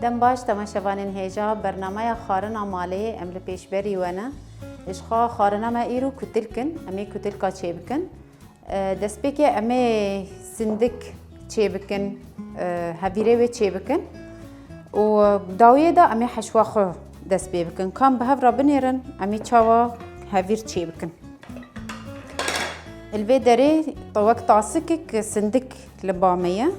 دم باش تماشاوانین هیجا برنامه خارنا مالی ام لپیشبری وانا اشخا خارنا ما ایرو کتلکن امی کتلکا چه بکن دست بکی امی سندک چه بکن هفیره و چه بکن و داویه دا امی حشوا خو دست بی بکن کام به هفرا بنیرن امی چاوا هفیر چه بکن الوی داری طوق تعصكك سندك لبامية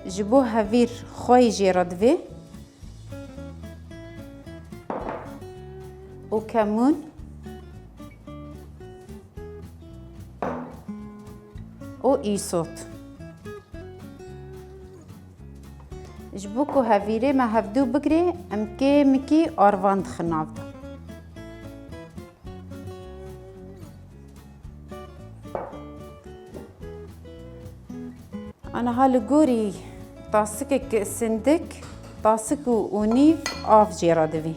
جبو هفير خوي جيردفي وكمون و ايسوت جبوكو هفيري ما هفدو بقري امكي مكي اروان دخنافدو أنا هالجوري طاسكك سندك طاسك ونيف آف جيرادفي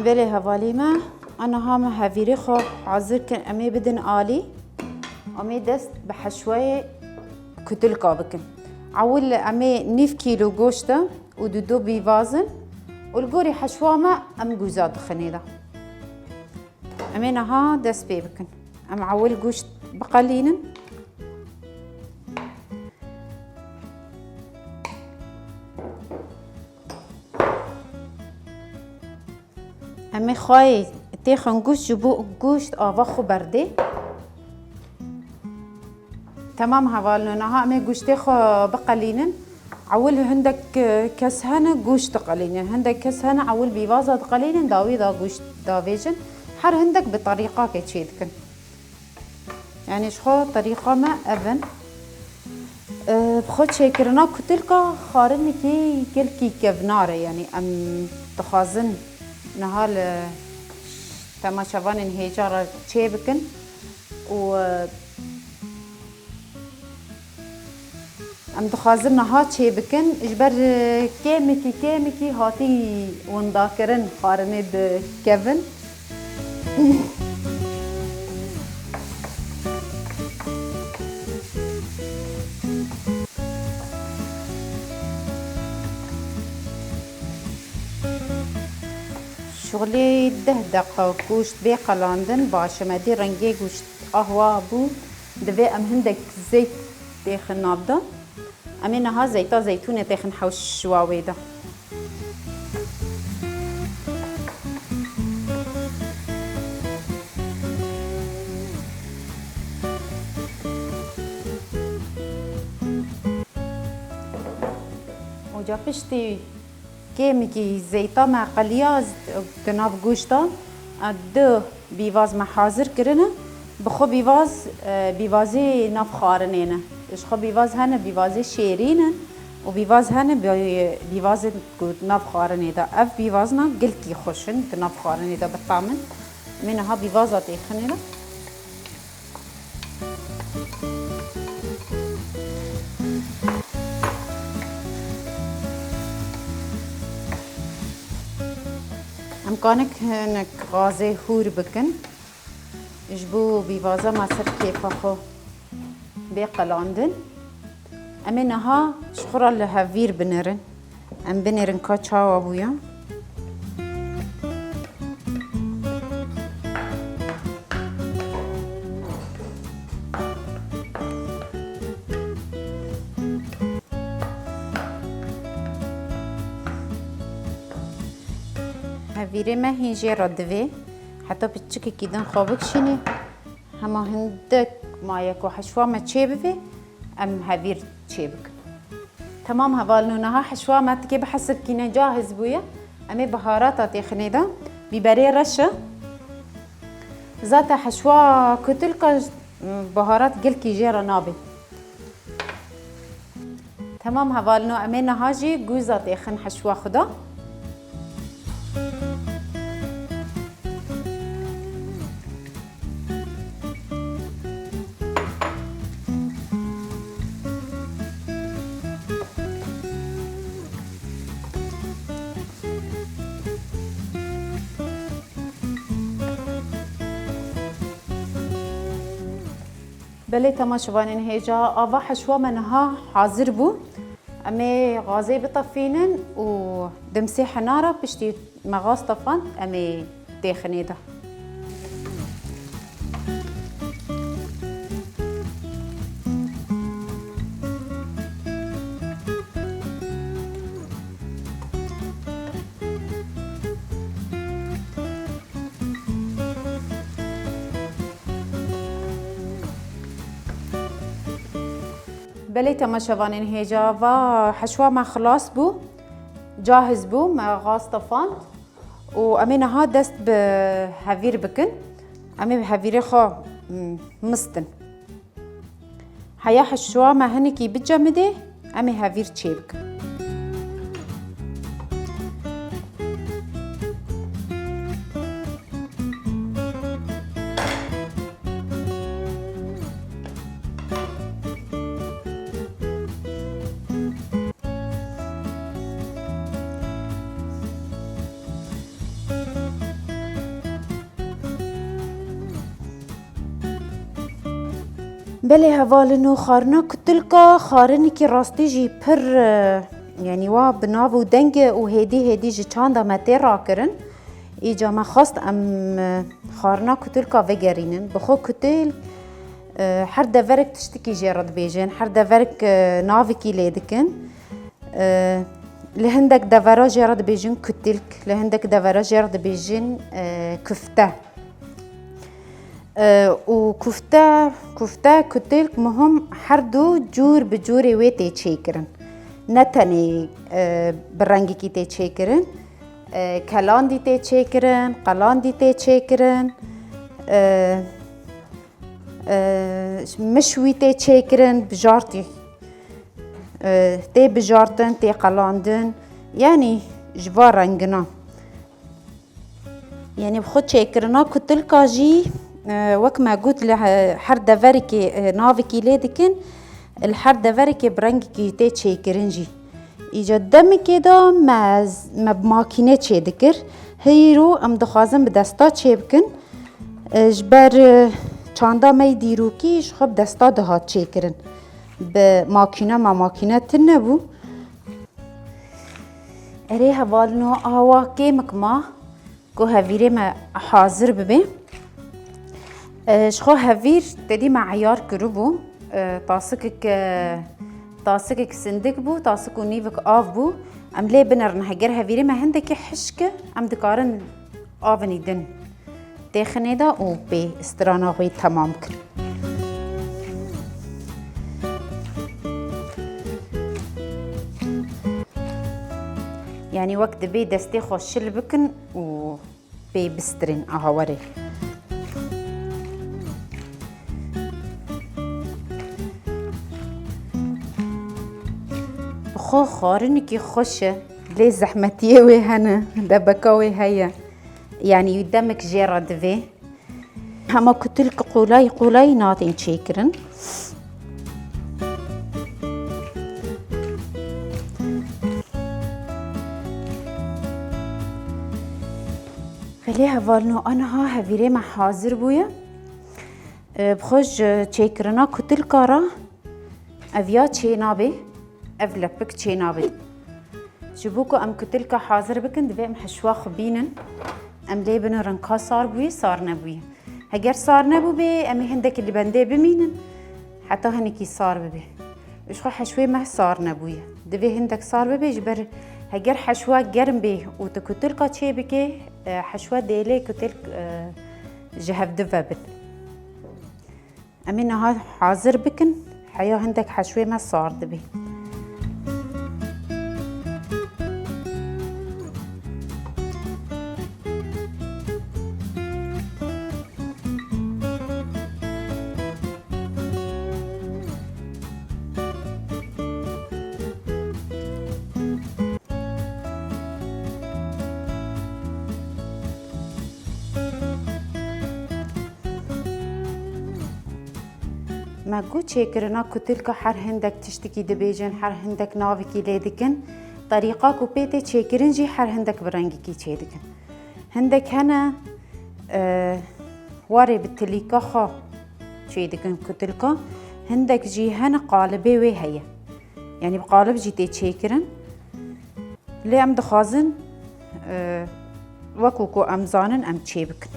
بله هواليما أنا هام هفيري خو عزر كن أمي بدن آلي أمي دست بحشوية كتلكا بكن عول أمي 9 كيلو جوشتا ودودو بيفازن والجوري حشوة ما أم جوزات خنيدا أمي نها دست بي بكن أم عول جوشت بقلينن همه خواهی تیخن گوشت جبو گوشت آوا برده تمام هوالنا ها همه گوشت خو بقلينن عول هندك كس هنا گوشت قلينن هندك كس هنا عول بيوازد قليلن داوي دا گوشت داويجن حر هندك بطريقة كتشيدكن يعني شخو طريقة ما أبن بخود شكرنا كتلكا خارن كي كلكي كفنارة يعني أم تخازن نهال تماشاوان هيجارة چه بكن و ام دخازن نها چه بكن اجبر كيمكي هاتي ونداكرن خارند كيفن شغلي 10 دقة گوشت بقلاندن باشه مدي رنگي گوشت قهوة بو دبي ام هندك زيت تاخن نابدا امينها زيتا زيتونة تاخن حوش شواويدا وجا بشتي كيمكي زيتا مع قلياز كناف گوشتا اد بيواز ما حاضر كرنا بخو بيواز بيوازي ناف خارنينا اش خو بيواز هنا بيوازي شيرين وبيواز هنا بيواز ناف خارنيدا اف بيوازنا قلكي خوشن ناف خارنيدا بالطعمن منها بيوازات يخنينا امكانك هناك غازي هور بكن جبو بيوازا ما سر كيف اخو بقلاندن امينها شخورا لهافير بنرن ام بنرن كاتشا وابويا هافيري ما هيجي ردفي حتى بتشكي كيدن خوابك شيني هما هندك ما يكو حشوة ما تشيبفي ام هافير تشيبك تمام هفالنونها حشوة ما تكي بحسب كينا جاهز بويا امي بهارات تيخنيدا بيبري رشة ذات حشوة كتلك بهارات قلكي جيرا نابي تمام هوالنو امين هاجي جوزة تيخن حشوة خدا بله تمام شوانين هيجا آوا حشوة منها حاضر بو امي غازي بطفينن و دمسيح نارا بشتي مغاز طفان امي تيخني ده بله تمام شوانين هيجا و حشوة ما خلاص بو جاهز بو ما غاز طفان و امي نها دست بهافير بكن امي بهافيري خو مستن حيا حشوة ما هنكي بتجمده امي هافير تشيبك بله هوالنو خارنا كتلكا خارني كي راستي جي پر يعني وا بناو دنگ و هدي جي چاندا متي راكرن ايجا ما خواست ام خارنا كتلكا وگرينن بخو كتل هر دورك تشتكي جيرد بيجن هر دورك نافكي ليدكن لهندك دورا جيرد بيجن كتلك لهندك دورا جيرد بيجن كفته و كفته كتلك مهم هردو جور بجوري وي تيچيكرن نتني برنگي كي تيچيكرن كلان دي تيچيكرن قلان دي تيچيكرن مشوي تيچيكرن بجارتي تي بجارتن تي قلاندن يعني جوار رنگنا يعني بخود چيكرنا كتلكا جي وك ما قلت لحر دفركي نافكي ليدكن الحر دفركي برنجكي تيتشي كرنجي إيجا دم كده ما بماكينة تشي دكر هيرو ام دخوازن بدستا تشي بكن جبر چاندا ما يديرو كيش خب دستا دهات تشي كرن بماكينة ما ماكينة تنبو اريها والنو آوا كيمك ما كو هفيري ما حاضر ببين شخو هفير تدي معيار كروبو طاسكك سندك بو طاسكو نيفك آف بو ام لي بنرن هجر هفيري ما هندك حشكة ام دكارن آفني دن تخني دا و بي استرانا غوي تمام كر يعني وقت بي دستي خوشل بكن و بي بسترين اهاوري خو خارنكي خوشة لي زحمتيه وي هنا دبكاوي هيا يعني يدمك جيرا دفي هما كتلك قولاي ناتين تشيكرن فليها فالنو انا ها هفيري ما حاضر بويا بخوش تشيكرنا كتلكارا افيا تشي نابي افلا بك تشي نابي جبوكو ام كتلكا حاضر بكن دبي ام حشوا خبينن ام لي بنو رنكا صار بوي صار نبوي هجر صار نبو بي امي هندك اللي بندي بمينن حتى هنكي صار ببي ايش خو حشوي ما صار نبوي دبي هندك صار ببي جبر هجر حشوا جرم بي وتكتلكا تشي بكي حشوا ديلي كتلك جهف دفابل امي نها حاضر بكن حيا هندك حشوي ما صار دبي ما گو چیکرنا کتل که هر هندک تشتکی دبیجن هر هندک ناوکی لیدکن طریقه کو پیت چیکرن جی هر هندک برنگی کی چیدکن هندک هنه واره بتلیکا خا چیدکن کتل که هندک جی هنه قالبه وی هیا يعني بقالب جي تشيكرن لي ام دخازن وكوكو ام زانن ام تشيبكن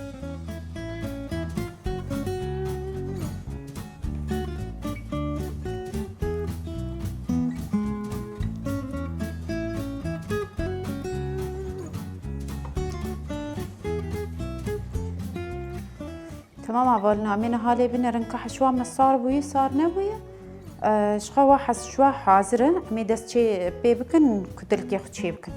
تمام عبالنا من هالي بنا رنكح شوا ما صار بوي صار نبوي شخوا حس شوا حاضرة مي دست شي بيبكن كتل كي خد شي بكن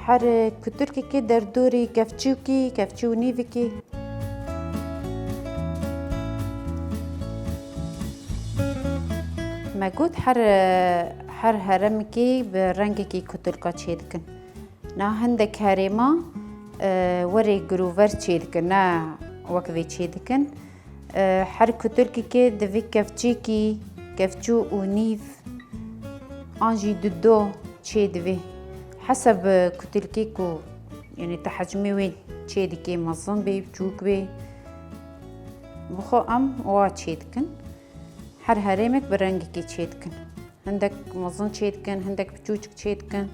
حر كتركي كي دردوري كفتشوكي كفتشو نيفكي ما قلت حر هرمكي برنجكي كتركا تشيدكن نا هندك هريما وري جروفر تشيدكن نا وكذي تشيدكن حر كتركي كي دفي كفتشيكي كفتشو ونيف انجي دودو تشيدفي حسب كتلكيكو يعني تحجمي وين تشيدكي مظن بي بجوك بي بخو ام وا تشيدكن حر هريمك برنجكي تشيدكن هندك مظن تشيدكن هندك بجوجك تشيدكن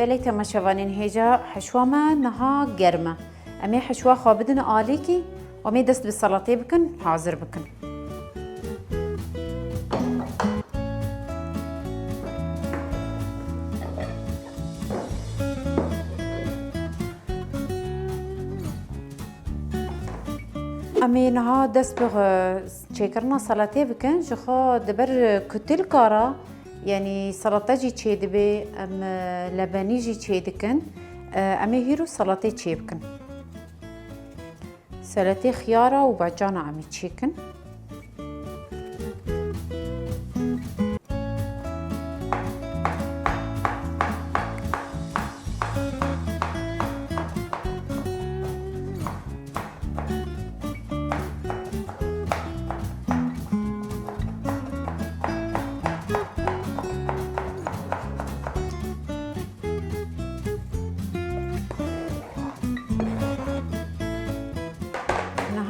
ولی تماشاوانین هجا حشوه ما نها گرمه امی حشوه خوابدن آلی کی امی دست به سلاطه بکن حاضر بکن امی نها دست به چیکرنا سلاطه بکن جخوا دبر کتل کارا يعني سلطة جي تشيدبي ام لبني جي تشيدكن امي هيرو سلطة تشيبكن سلطة خيارة وباجانا عمي تشيكن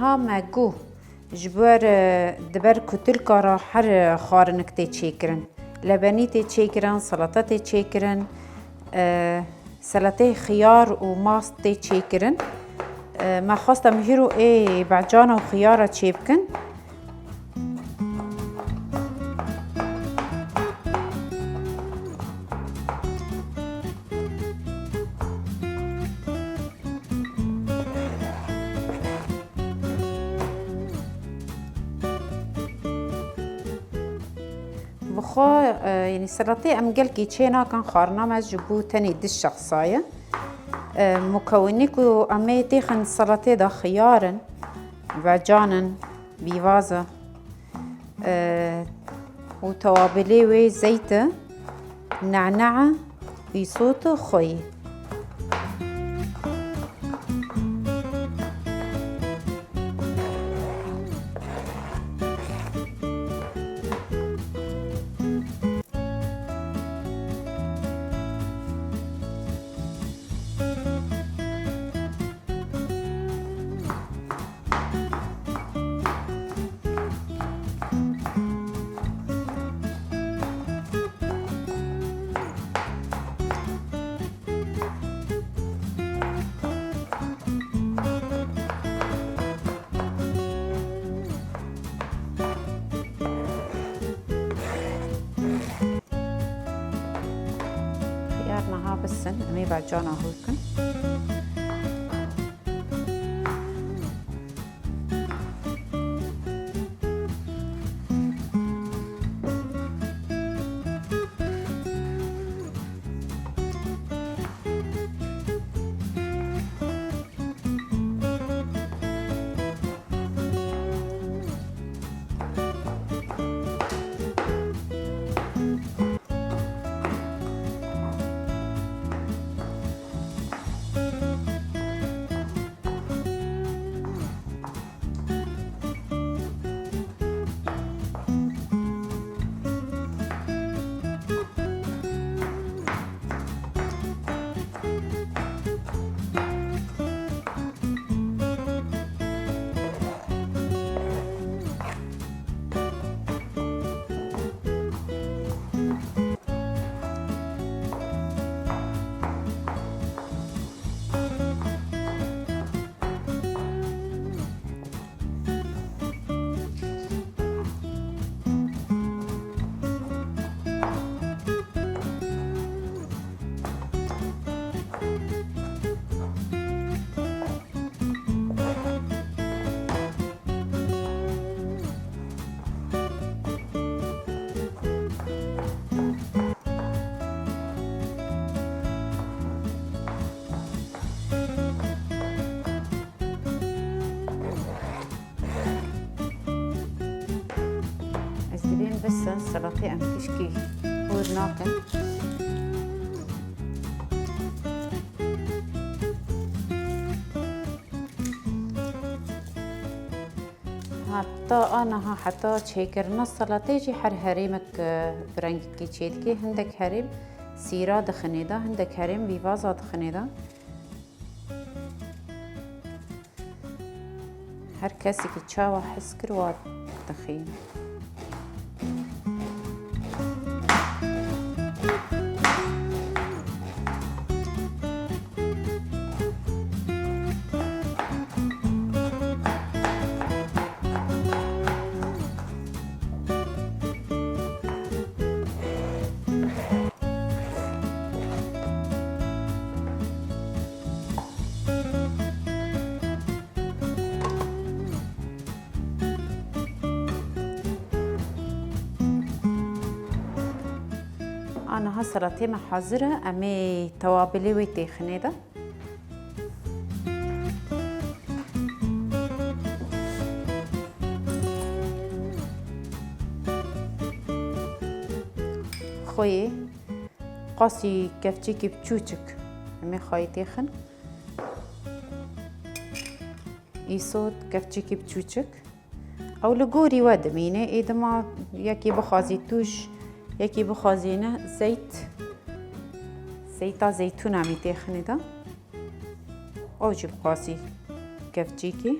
ها ماگو جبر دبر کتل کارا هر خارنک تی چیکرن لبنی تی چیکرن سلطه تی چیکرن سلطه خيار و ماست تی چیکرن ما خواستم هیرو ای بعجان و خيارا چیبکن بخو يعني سلطة ام قلكي تشينا كان خارنا ما جبو تاني دش شخصايا مكونيكو امي تيخن سلطة دا خيارن بعجانن بيفازا وتوابلي وي زيتة نعناع بصوت خوي بسن امي بعد جانا هولكن بس سلطة ام تشكي هور ناكن حتى انا حتى تشيكرنا السلطة جي حر هريمك برنج كي تشيدكي هندك هريم سيرا دخنيدا هندك هريم بيفازا دخنيدا هر كسي كي تشاوا حس كروات دخين أنا هالسلطة محضرة أمي توابلي وتخنيدة خوي قاسي كفتشيكي بتشوتشك أمي خاي تخن يصوت كفتشيكي بتشوتشك أو لجوري ودمينة إذا ما يكي بخازيتوش یکی بخازینه زیتا زیتون همی تخنی دا او جی بخازی کفچی کی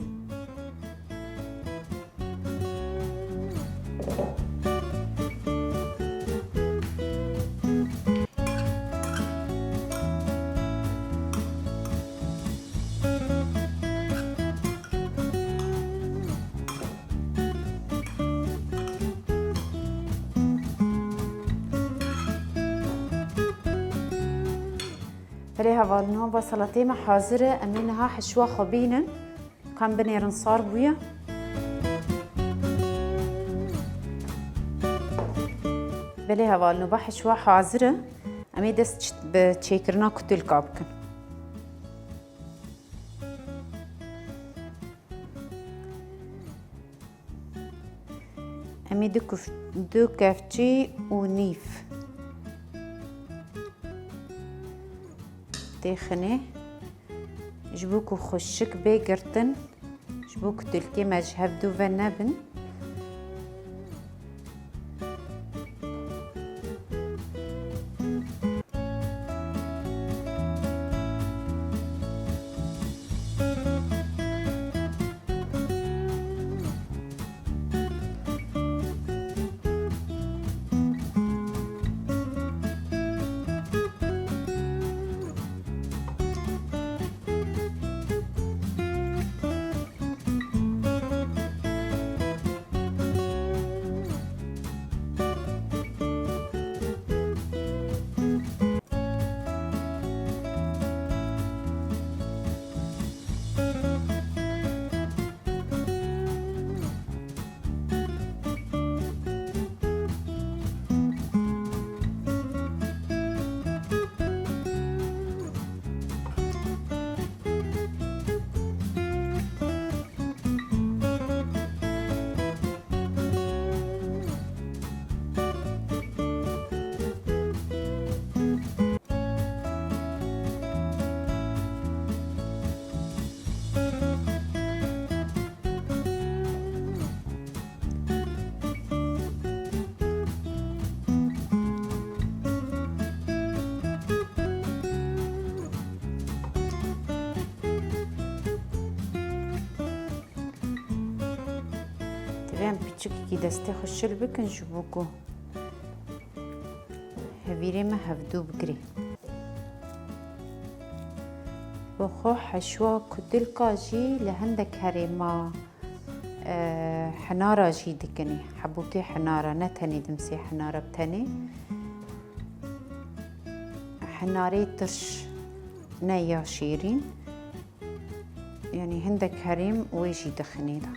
هلي هفالنو بسلطة محاضرة أمينها حشوة خبينة كان بنيرن صار بويا بلي هفالنو بحشوة حاضرة أمي دست بتشيكرنا كتل كابكن أمي دو كفتشي ونيف تخنه جبوكو خشك بيقرتن جبوكو تلكي مجهب دو فنبن دویم پیچکی که دسته خوشل بکن جبوکو هفیره ما هفدو بگری بخو حشوا كتلكا جي لهندك هريما حنارة جي دكني حبوكي حنارة نتني دمسي حنارة بتني حناري ترش نيا شيرين يعني هندك هريم ويجي دخني ده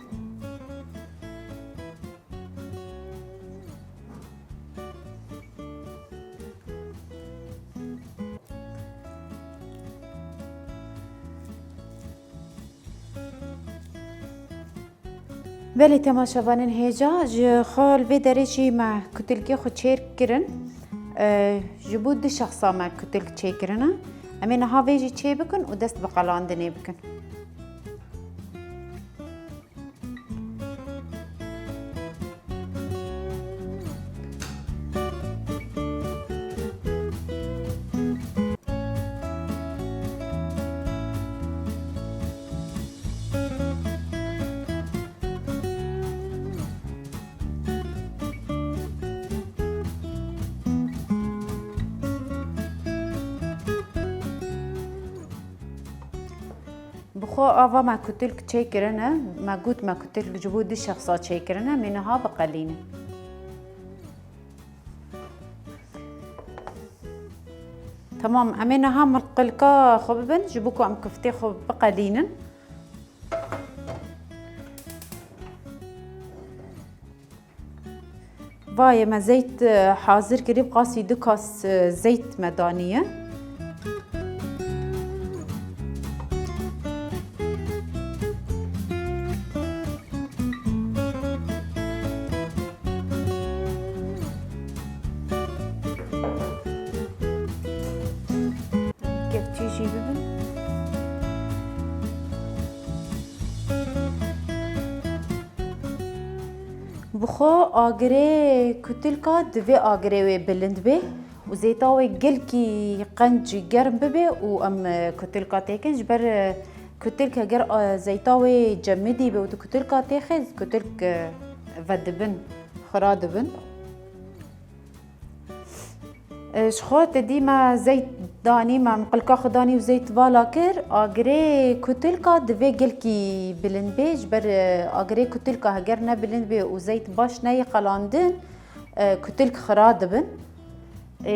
بله تماشاوانن هیجا جه خال و درجی ما کتلکی خود چیر کرن جبود دو شخصا ما کتلک چیر کرنه اما نها ویجی چی بکن و دست بقلاندنی بکن بخو آوا ما کتلک چی کرنه ما گوت ما کتلک جبود دو شخصا چی کرنه منها بقلینه تمام امينها مرقلكا خببن جبوكو ام كفتي خب بقلينن باي ما زيت حاضر قريب قاسي دو كاس زيت مدانية بخو آگره کتلکا دوی آگره و بلند به و زیتاوی گل کی قنج گرم ببه و ام کتلکا تکنج بر کتلک اگر زیتاوی جمدی به و تو کتلکا تخز کتلک ودبن خرادبن شخوت دیما زیت دانی ما مقلقا خدانی و زیت والا کر آگره کتلکا دوی گل کی بلند بیج بر آگره کتلکا هگر نه بلند بی و زیت باش نه قلاندن کتلک خراد بن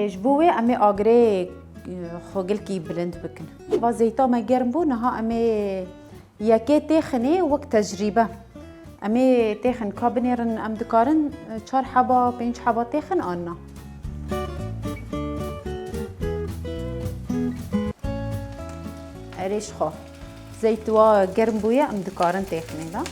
جبوه امی آگره خو گل کی بلند بکن با زیتا ما گرم بو نها امی یکی تخنه وقت تجربه امی تخن کابنیرن ام دکارن 4 حبا 5 حبا تخن آننا ريش خو زيت وا گرم بويا ام دکارن تخنه دا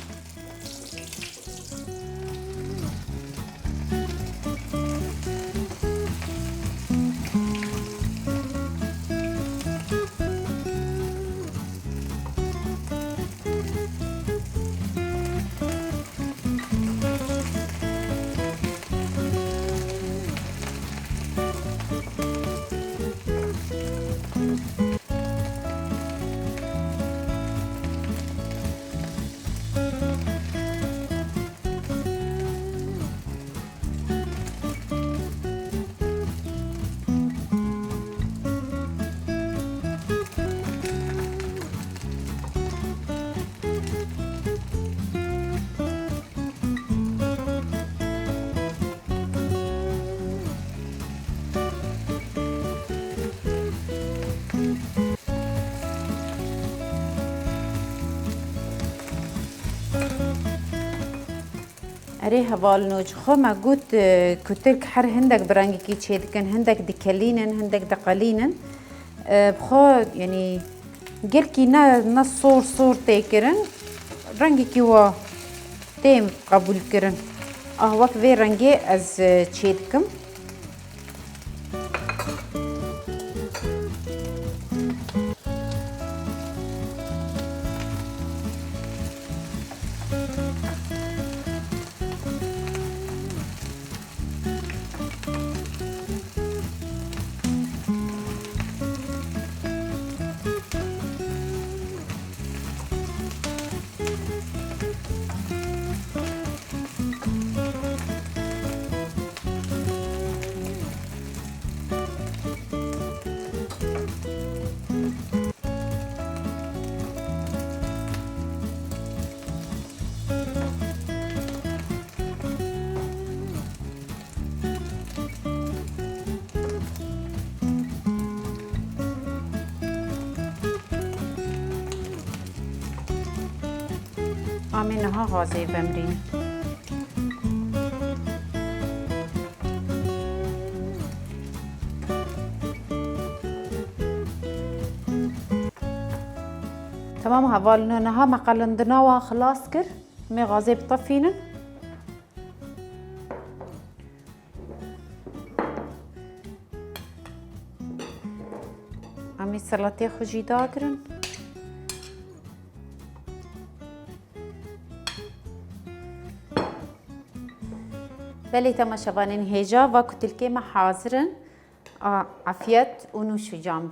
اره هوال نوج خو ما قلت كتلك حر هندك برانجي كي تشيد كان هندك دكالينن هندك دقالينن بخو يعني قلكي نا صور تيكرن رانجي كي وا تيم قبول كرن وقت في رانجي از تشيدكم آمینها غازه بمرین. تمام هوالنها مقلندنا وخلاص كر مي غازي بطفينن. عمي سلطه خوشی داگرن. بله تماشاوانین هجا و کتلکه ما حاضرن. عافیت و نوش جان.